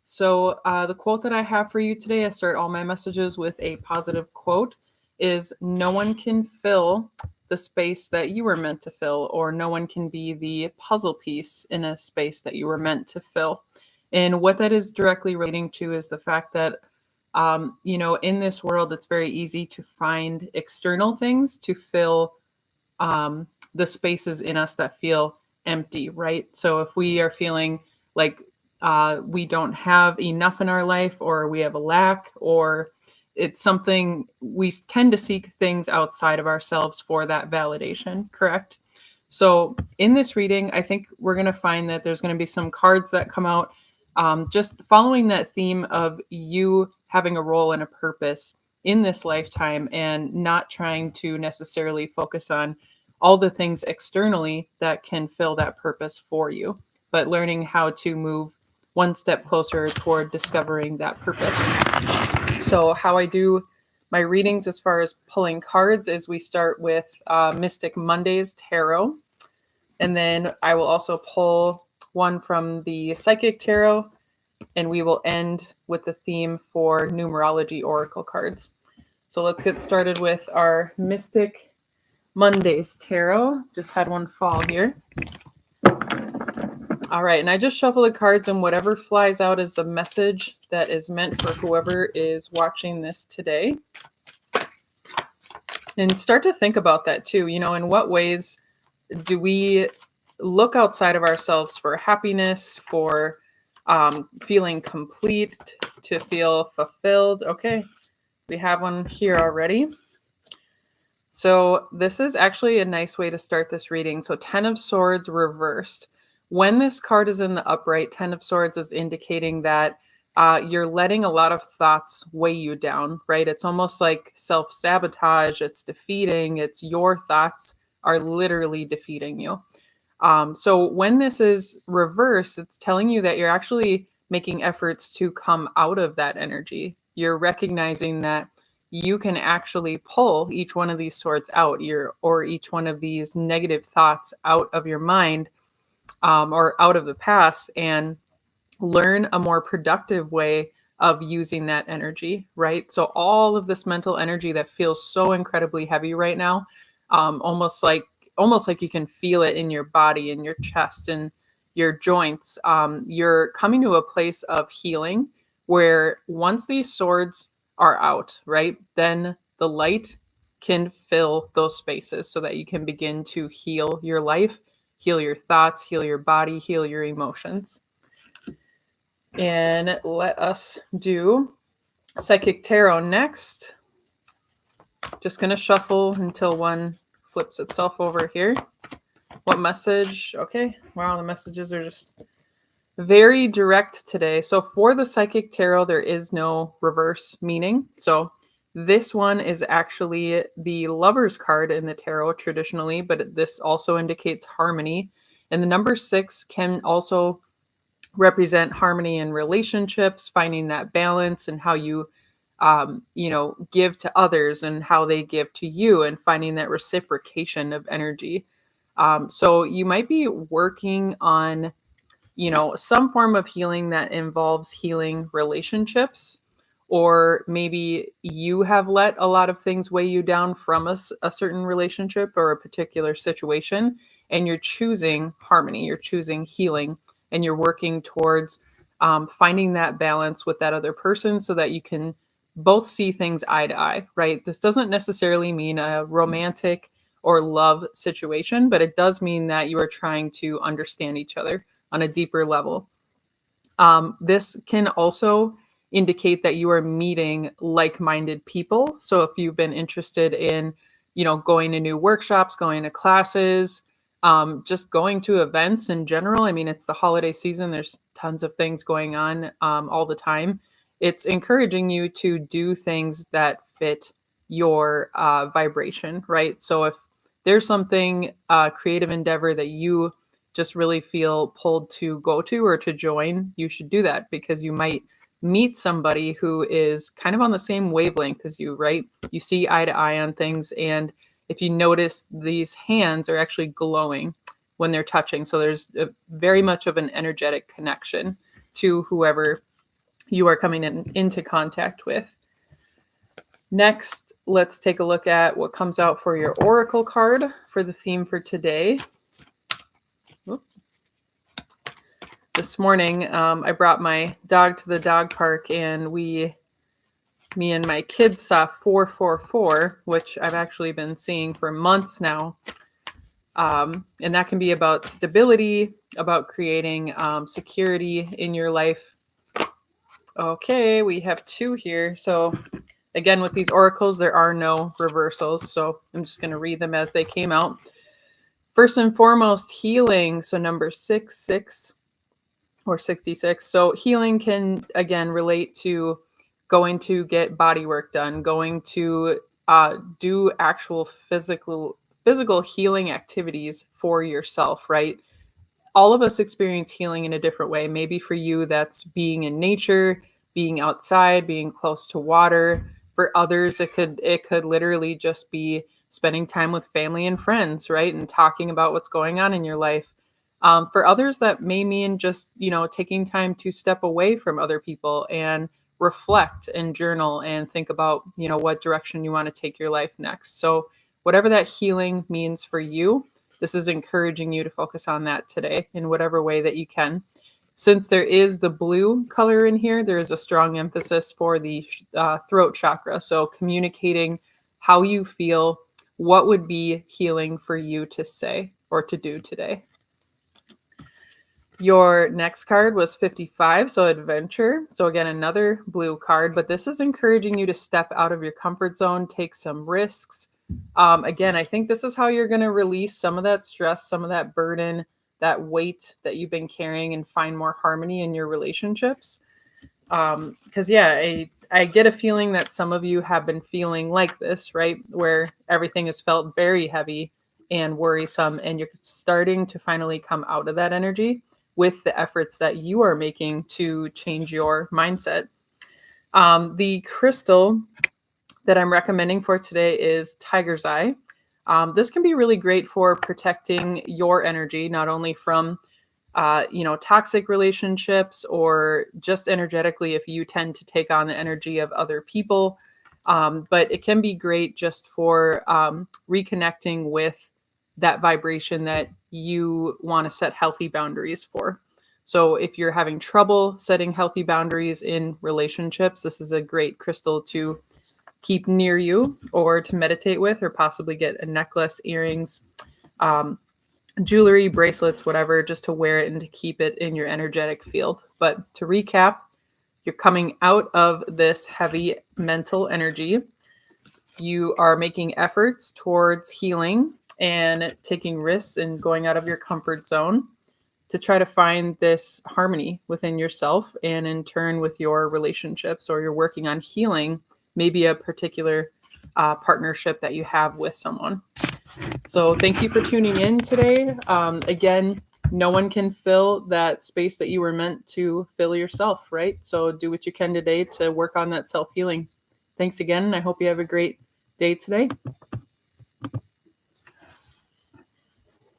So the quote that I have for you today, I start all my messages with a positive quote, is no one can fill the space that you were meant to fill, or no one can be the puzzle piece in a space that you were meant to fill. And what that is directly relating to is the fact that, in this world, it's very easy to find external things to fill the spaces in us that feel empty, right? So if we are feeling like we don't have enough in our life, or we have a lack, or it's something, we tend to seek things outside of ourselves for that validation, correct? So in this reading, I think we're going to find that there's going to be some cards that come out, just following that theme of you having a role and a purpose in this lifetime, and not trying to necessarily focus on all the things externally that can fill that purpose for you, but learning how to move one step closer toward discovering that purpose. So how I do my readings as far as pulling cards is we start with Mystic Monday's Tarot, and then I will also pull one from the Psychic Tarot, and we will end with the theme for numerology oracle cards. So let's get started with our Mystic Monday's Tarot. Just had one fall here. All right, and I just shuffle the cards, and whatever flies out is the message that is meant for whoever is watching this today. And start to think about that too. In what ways do we look outside of ourselves for happiness, for feeling complete, to feel fulfilled? Okay, we have one here already. So this is actually a nice way to start this reading. So 10 of Swords reversed. When this card is in the upright, 10 of Swords is indicating that you're letting a lot of thoughts weigh you down, right? It's almost like self-sabotage. It's defeating. It's your thoughts are literally defeating you. So when this is reversed, it's telling you that you're actually making efforts to come out of that energy. You're recognizing that you can actually pull each one of these swords out, or each one of these negative thoughts out of your mind, or out of the past, and learn a more productive way of using that energy, right? So all of this mental energy that feels so incredibly heavy right now, almost like you can feel it in your body, in your chest, and your joints. You're coming to a place of healing where once these swords are out, right, then the light can fill those spaces so that you can begin to heal your life, heal your thoughts, heal your body, heal your emotions. And let us do Psychic Tarot next. Just going to shuffle until one flips itself over here. What message? Okay, wow, the messages are just very direct today. So for the Psychic Tarot, there is no reverse meaning. So this one is actually the Lover's card in the tarot traditionally, but this also indicates harmony. And the number 6 can also represent harmony in relationships, finding that balance, and how you give to others and how they give to you, and finding that reciprocation of energy. So you might be working on some form of healing that involves healing relationships, or maybe you have let a lot of things weigh you down from a certain relationship or a particular situation, and you're choosing harmony, you're choosing healing, and you're working towards finding that balance with that other person so that you can both see things eye to eye, right? This doesn't necessarily mean a romantic or love situation, but it does mean that you are trying to understand each other on a deeper level. This can also indicate that you are meeting like-minded people. So if you've been interested in, going to new workshops, going to classes, just going to events in general. I mean, it's the holiday season. There's tons of things going on all the time. It's encouraging you to do things that fit your vibration, right? So if there's something, creative endeavor that you just really feel pulled to go to or to join, you should do that, because you might meet somebody who is kind of on the same wavelength as you, right? You see eye to eye on things, and if you notice, these hands are actually glowing when they're touching. So there's very much of an energetic connection to whoever you are coming into contact with. Next, let's take a look at what comes out for your oracle card for the theme for today. This morning, I brought my dog to the dog park, and me and my kids saw 444, which I've actually been seeing for months now. And that can be about stability, about creating security in your life. Okay, we have 2 here. So again, with these oracles, there are no reversals. So I'm just going to read them as they came out. First and foremost, healing. So number 66 or 66. So healing can, again, relate to going to get body work done, going to do actual physical healing activities for yourself, right? All of us experience healing in a different way. Maybe for you, that's being in nature, being outside, being close to water. For others, it could literally just be spending time with family and friends, right? And talking about what's going on in your life. For others, that may mean just, taking time to step away from other people and reflect and journal and think about, what direction you want to take your life next. So whatever that healing means for you, this is encouraging you to focus on that today in whatever way that you can. Since there is the blue color in here, there is a strong emphasis for the throat chakra. So communicating how you feel, what would be healing for you to say or to do today. Your next card was 55, so adventure. So again, another blue card, but this is encouraging you to step out of your comfort zone, take some risks. Again, I think this is how you're going to release some of that stress, some of that burden, that weight that you've been carrying, and find more harmony in your relationships. Because I get a feeling that some of you have been feeling like this, right? Where everything has felt very heavy and worrisome, and you're starting to finally come out of that energy with the efforts that you are making to change your mindset. The crystal that I'm recommending for today is Tiger's Eye. This can be really great for protecting your energy, not only from toxic relationships or just energetically if you tend to take on the energy of other people. But it can be great just for reconnecting with that vibration that you want to set healthy boundaries for. So if you're having trouble setting healthy boundaries in relationships, this is a great crystal to keep near you or to meditate with, or possibly get a necklace, earrings, jewelry, bracelets, whatever, just to wear it and to keep it in your energetic field. But to recap, you're coming out of this heavy mental energy. You are making efforts towards healing and taking risks and going out of your comfort zone to try to find this harmony within yourself and in turn with your relationships, or you're working on healing maybe a particular partnership that you have with someone. So thank you for tuning in today. Again, no one can fill that space that you were meant to fill yourself, right? So do what you can today to work on that self-healing. Thanks again, and I hope you have a great day today.